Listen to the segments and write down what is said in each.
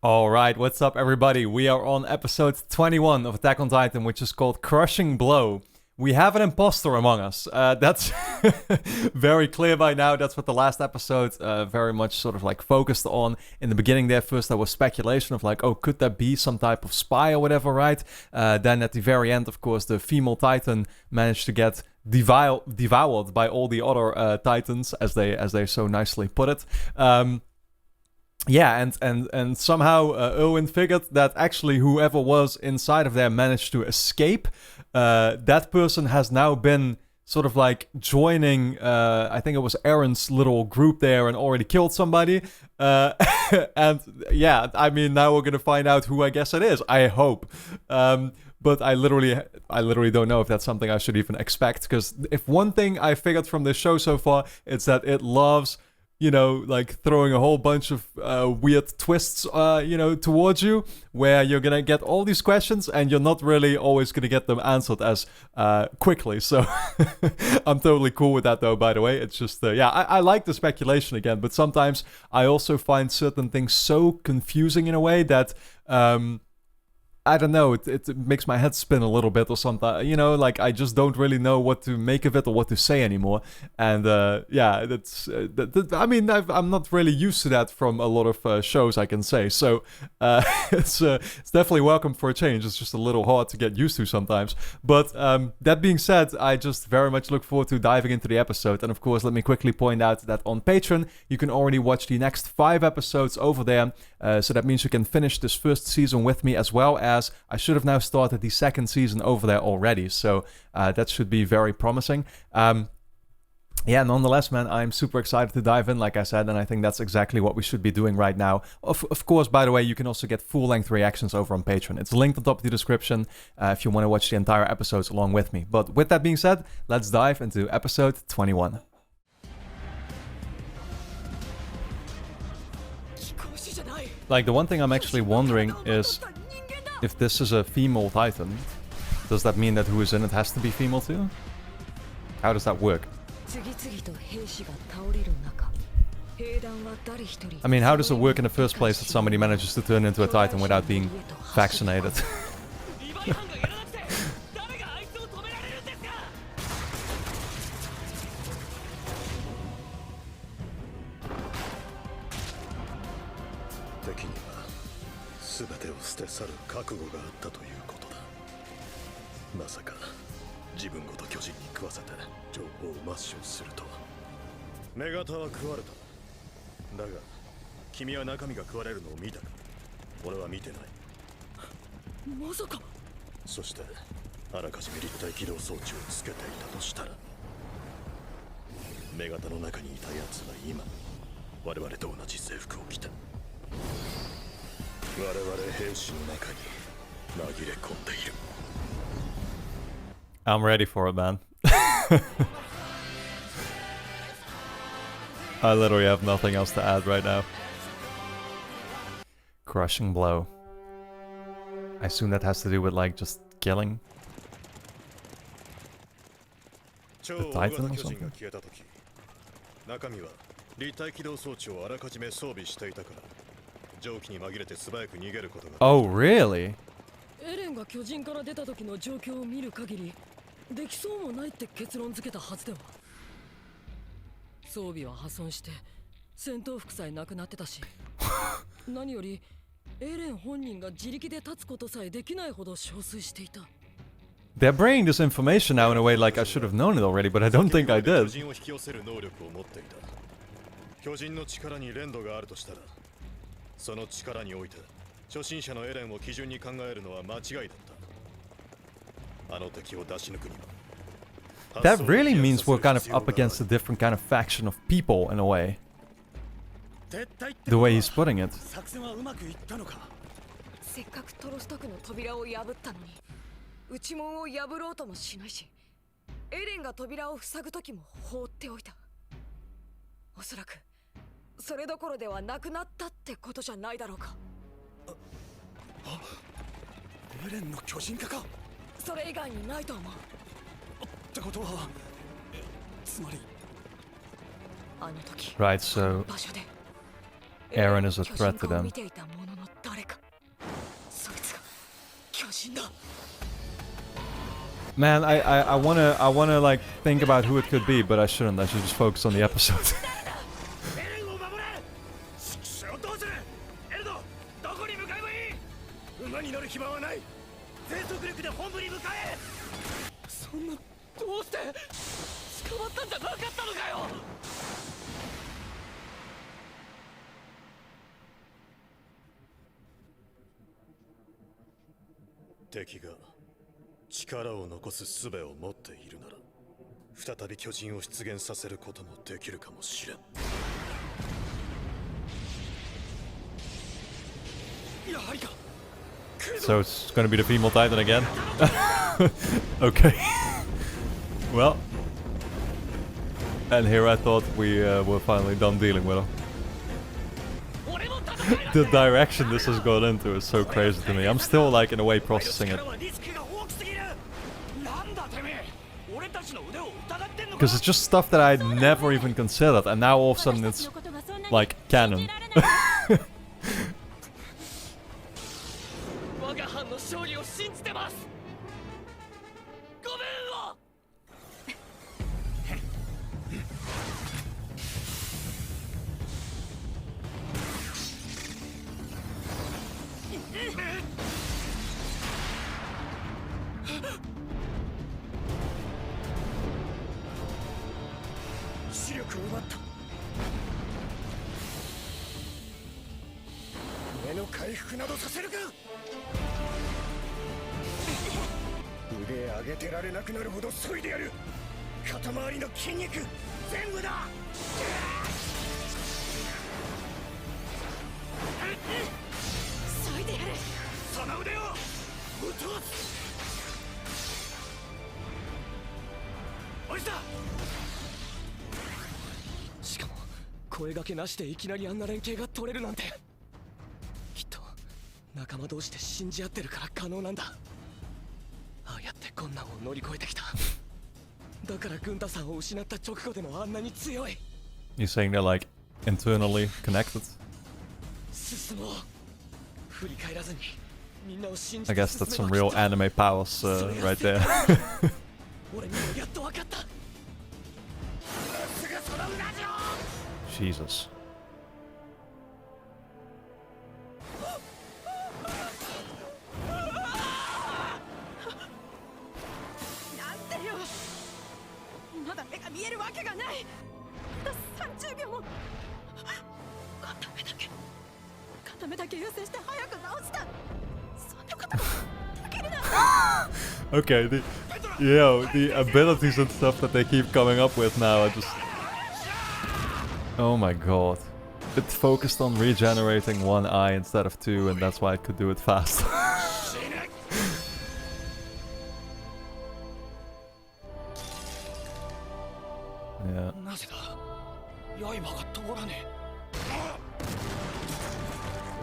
Alright, what's up everybody? We are on episode 21 of Attack on Titan, which is called Crushing Blow. We have an imposter among us. That's very clear by now. That's what the last episode very much sort of like focused on. In the beginning there, first there was speculation of like, oh, could that be some type of spy or whatever, right? Then at the very end, of course, the female Titan managed to get devoured by all the other Titans, as they so nicely put it. Yeah, and somehow Owen figured that actually whoever was inside of there managed to escape. That person has now been sort of like joining, I think it was Aaron's little group there and already killed somebody. And yeah, I mean, now we're gonna find out who I guess it is, I hope. But I literally don't know if that's something I should even expect, because if one thing I figured from this show so far, it's that it loves, you know, like throwing a whole bunch of weird twists, towards you, where you're gonna get all these questions and you're not really always gonna get them answered as quickly. So I'm totally cool with that, though, by the way. It's just, I like the speculation again, but sometimes I also find certain things so confusing in a way that, I don't know, it makes my head spin a little bit or something, like I just don't really know what to make of it or what to say anymore. And I'm not really used to that from a lot of shows, I can say. So it's definitely welcome for a change. It's just a little hard to get used to sometimes. But that being said, I just very much look forward to diving into the episode. And of course, let me quickly point out that on Patreon, you can already watch the next 5 episodes over there. So that means you can finish this first season with me, as well as I should have now started the second season over there already. So that should be very promising. Nonetheless, man, I'm super excited to dive in, like I said, and I think that's exactly what we should be doing right now. Of course, by the way, you can also get full-length reactions over on Patreon. It's linked on top of the description if you want to watch the entire episodes along with me. But with that being said, let's dive into episode 21. Like, the one thing I'm actually wondering is, if this is a female Titan, does that mean that who is in it has to be female too? How does that work? I mean, how does it work in the first place that somebody manages to turn into a Titan without being vaccinated? I'm ready for it, man. I literally have nothing else to add right now. Crushing blow. I assume that has to do with, like, just killing the Titan or something? Oh, really? They're bringing this information now in a way like I should have known it already, but I don't think I did. That really means we're kind of up against a different kind of faction of people in a way. The way he's putting it. Right, so Aaron is a threat to them. Man, I wanna like think about who it could be, but I shouldn't. I should just focus on the episode. So it's gonna be the female Titan again? Okay. Well. And here I thought we were finally done dealing with him. The direction this has gone into is so crazy to me. I'm still like in a way processing it. Because it's just stuff that I'd never even considered, and now all of a sudden it's like canon. You're saying they're like internally connected? I guess that's some real anime powers right there. Jesus. Okay, the abilities and stuff that they keep coming up with now are just... Oh my god. It focused on regenerating one eye instead of two, and that's why it could do it fast. Yeah.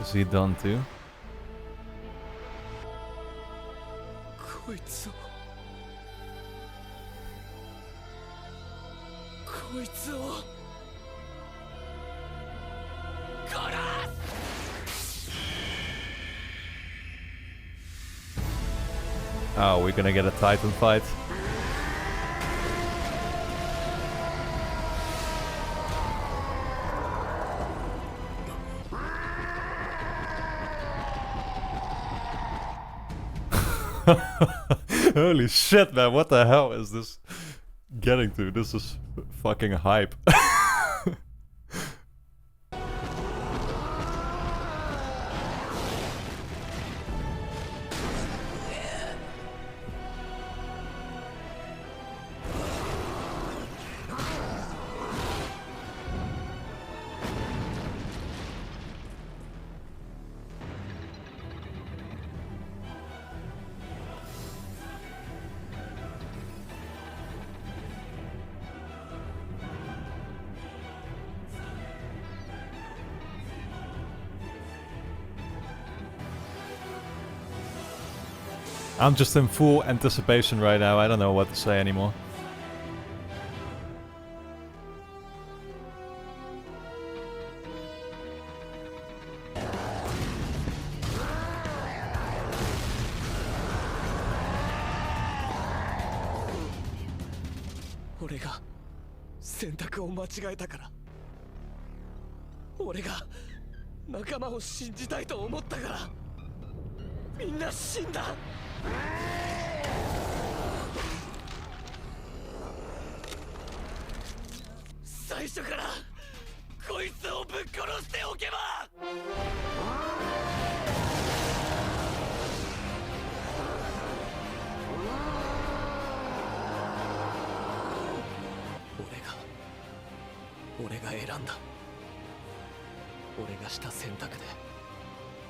Is he done too? Oh, we're gonna get a Titan fight. Holy shit, man, what the hell is this getting to? This is fucking hype. I'm just in full anticipation right now. I don't know what to say anymore. 俺が選択を間違えたから。俺が仲間を信じたいと思ったから。みんな死んだ。最初からこいつをぶっ殺しておけば。俺が選んだ。俺がした選択で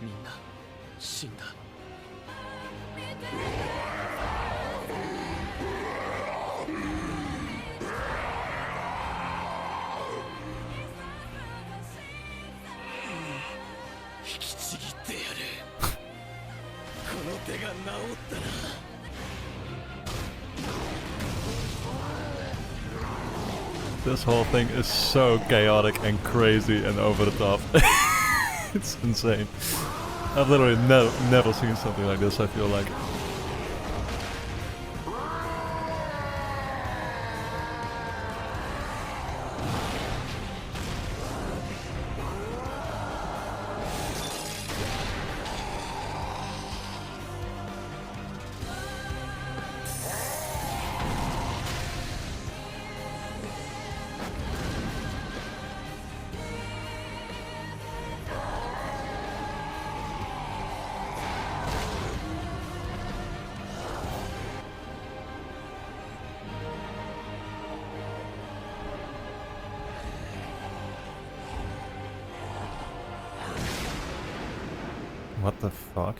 みんな死んだ。引きちぎってやる。この手が治ったら。This whole thing is so chaotic and crazy and over the top. It's insane. I've literally never seen something like this, I feel like. What the fuck?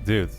Dude.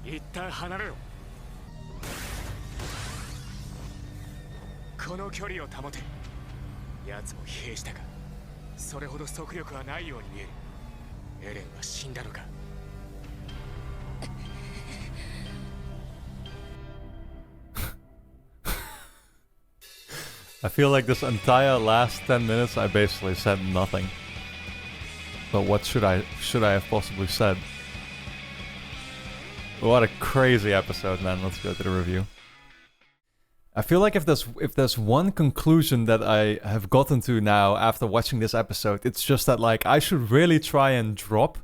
一旦離れろ。この距離を保て。奴も疲弊したが、それほど速力はないように見える。エレンは死んだのか。I feel like this entire last 10 minutes I basically said nothing. But what should I have possibly said? What a crazy episode, man. Let's go to the review. I feel like if there's one conclusion that I have gotten to now after watching this episode, it's just that like I should really try and drop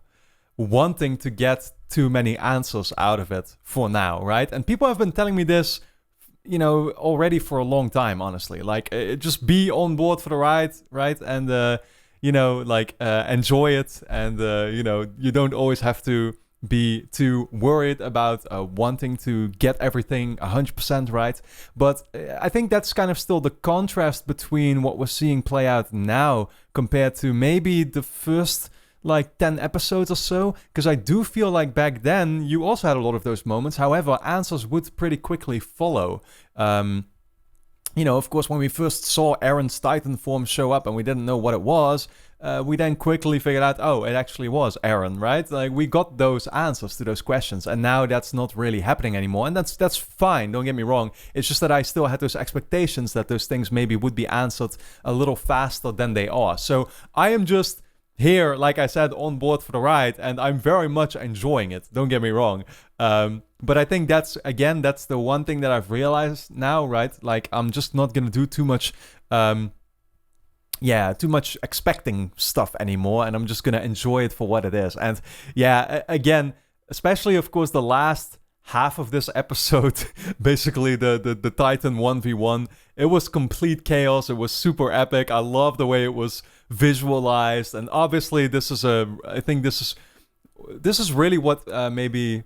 wanting to get too many answers out of it for now, right? And people have been telling me this, you know, already for a long time, honestly. Like, just be on board for the ride, right? And, you know, like, enjoy it. And, you know, you don't always have to be too worried about wanting to get everything 100% right. But I think that's kind of still the contrast between what we're seeing play out now compared to maybe the first like 10 episodes or so, because I do feel like back then you also had a lot of those moments. However, answers would pretty quickly follow. You know, of course, when we first saw Aaron's Titan form show up and we didn't know what it was, we then quickly figured out, oh, it actually was Eren, right? Like, we got those answers to those questions, and now that's not really happening anymore, and that's fine, don't get me wrong. It's just that I still had those expectations that those things maybe would be answered a little faster than they are. So I am just here, like I said, on board for the ride, and I'm very much enjoying it, don't get me wrong. But I think that's the one thing that I've realized now, right? Like, I'm just not gonna do too much expecting stuff anymore, and I'm just gonna enjoy it for what it is. And yeah, again, especially of course the last half of this episode, basically the Titan 1v1, it was complete chaos. It was super epic. I love the way it was visualized, and obviously I think this is really what maybe,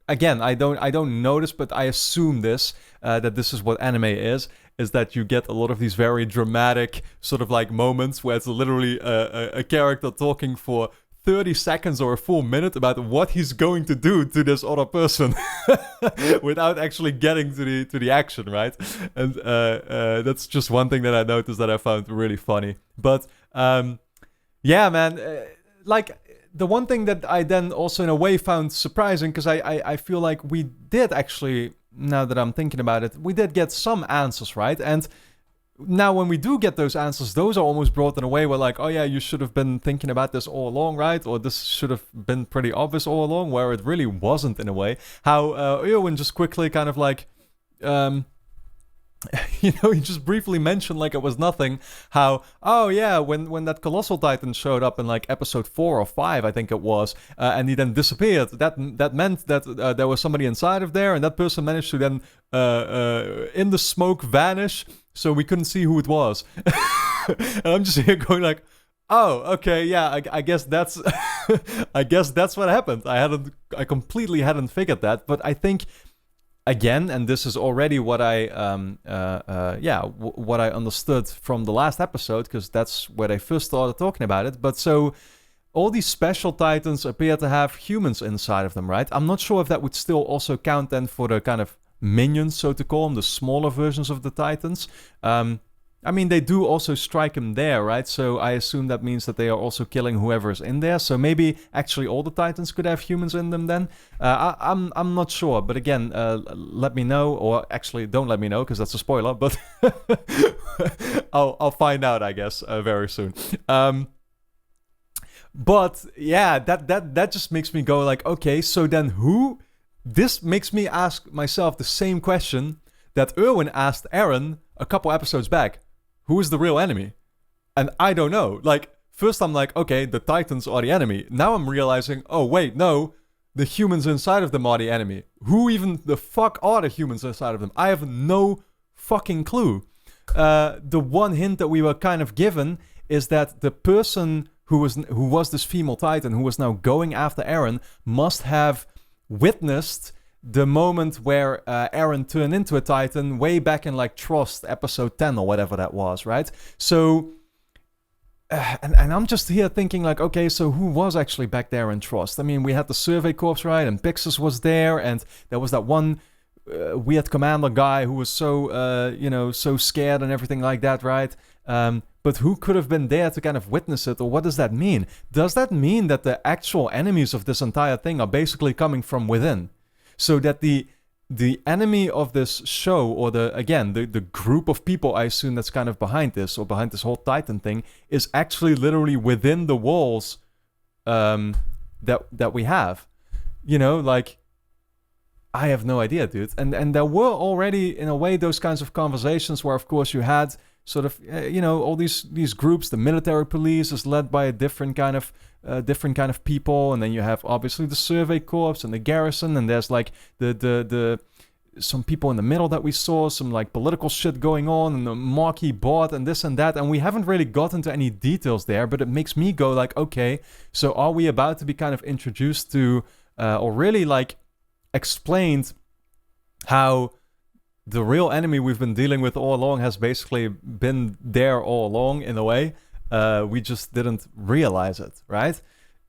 again, I don't notice, but I assume that this is what anime is that you get a lot of these very dramatic sort of like moments where it's literally a character talking for 30 seconds or a full minute about what he's going to do to this other person without actually getting to the action, right? And that's just one thing that I noticed that I found really funny. But yeah, man, like, the one thing that I then also in a way found surprising, because I feel like we did actually, now that I'm thinking about it, we did get some answers, right? And now when we do get those answers, those are almost brought in a way where like, oh yeah, you should have been thinking about this all along, right? Or this should have been pretty obvious all along, where it really wasn't in a way. How Eowyn just quickly kind of like, he just briefly mentioned like it was nothing, how, oh yeah, when that Colossal Titan showed up in like episode 4 or 5, I think it was, and he then disappeared, that meant that there was somebody inside of there, and that person managed to then in the smoke vanish, so we couldn't see who it was. And I'm just here going like, oh, okay, yeah, I guess that's I guess that's what happened. I completely hadn't figured that, but I think, again, and this is already what I what I understood from the last episode, because that's where they first started talking about it. But so all these special titans appear to have humans inside of them, right? I'm not sure if that would still also count then for the kind of minions, so to call them, the smaller versions of the titans. I mean, they do also strike him there, right? So I assume that means that they are also killing whoever is in there. So maybe actually all the Titans could have humans in them then. I'm not sure, but again, let me know, or actually don't let me know because that's a spoiler. But I'll find out, I guess, very soon. But yeah, that just makes me go like, okay, so then who? This makes me ask myself the same question that Erwin asked Eren a couple episodes back. Who is the real enemy? And I don't know. Like, first I'm like, okay, the Titans are the enemy. Now I'm realizing, oh wait, no, the humans inside of them are the enemy. Who even the fuck are the humans inside of them? I have no fucking clue. The one hint that we were kind of given is that the person who was this female Titan who was now going after Eren must have witnessed the moment where Eren turned into a Titan way back in like Trust episode 10 or whatever that was, right? So, and I'm just here thinking like, okay, so who was actually back there in Trust? I mean, we had the Survey Corps, right? And Pixis was there, and there was that one weird commander guy who was so, so scared and everything like that, right? But who could have been there to kind of witness it, or what does that mean? Does that mean that the actual enemies of this entire thing are basically coming from within? So that the enemy of this show, or the group of people, I assume, that's kind of behind this, or behind this whole Titan thing, is actually literally within the walls that we have. You know, like, I have no idea, dude. And there were already, in a way, those kinds of conversations where, of course, you had sort of, all these groups. The military police is led by a different kind of people, and then you have obviously the Survey Corps and the garrison, and there's like the some people in the middle that we saw, some like political shit going on, and the Marquis bot and this and that, and we haven't really gotten to any details there, but it makes me go like, okay, so are we about to be kind of introduced to, or really like explained how the real enemy we've been dealing with all along has basically been there all along in a way. We just didn't realize it, right?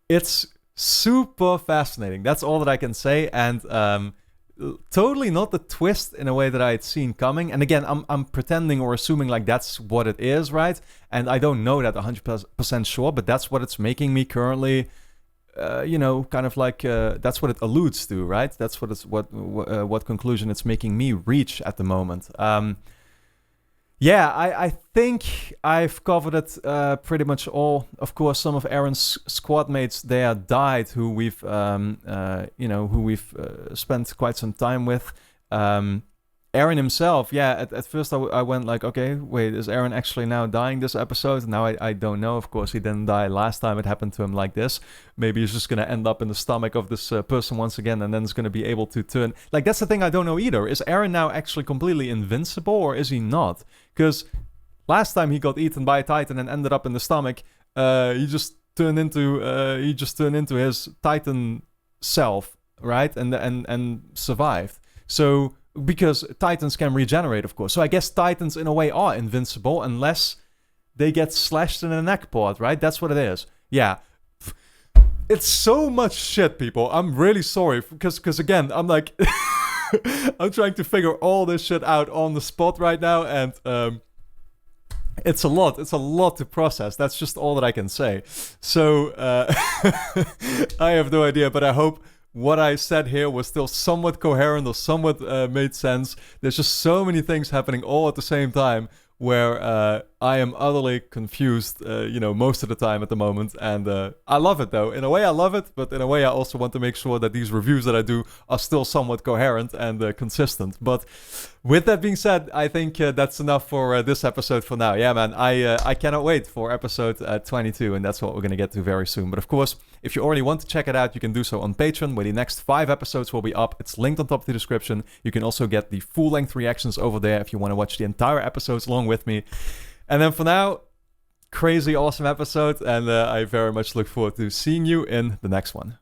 It's super fascinating. That's all that I can say. And totally not the twist in a way that I had seen coming. And again, I'm pretending or assuming like that's what it is, right? And I don't know that 100% sure, but that's what it's making me currently. Kind of like that's what it alludes to, right? That's what conclusion it's making me reach at the moment. I think I've covered it pretty much all. Of course, some of Aaron's squad mates there died, who we've spent quite some time with. Aaron himself, at first I went like, okay, wait, is Aaron actually now dying this episode? Now I don't know. Of course, he didn't die last time it happened to him like this. Maybe he's just going to end up in the stomach of this person once again, and then is going to be able to turn... Like, that's the thing I don't know either. Is Aaron now actually completely invincible, or is he not? Because last time he got eaten by a Titan and ended up in the stomach, he just turned into his Titan self, right? And survived. So... Because Titans can regenerate, of course. So I guess Titans, in a way, are invincible unless they get slashed in the neck part, right? That's what it is. Yeah. It's so much shit, people. I'm really sorry. Because again, I'm like... I'm trying to figure all this shit out on the spot right now. And it's a lot. It's a lot to process. That's just all that I can say. So I have no idea, but I hope... what I said here was still somewhat coherent or somewhat made sense. There's just so many things happening all at the same time where I am utterly confused, most of the time at the moment. And I love it, though. In a way, I love it, but in a way, I also want to make sure that these reviews that I do are still somewhat coherent and consistent. But with that being said, I think that's enough for this episode for now. Yeah, man, I cannot wait for episode 22, and that's what we're going to get to very soon. But of course, if you already want to check it out, you can do so on Patreon, where the next 5 episodes will be up. It's linked on top of the description. You can also get the full-length reactions over there if you want to watch the entire episodes along with me. And then for now, crazy awesome episode, and I very much look forward to seeing you in the next one.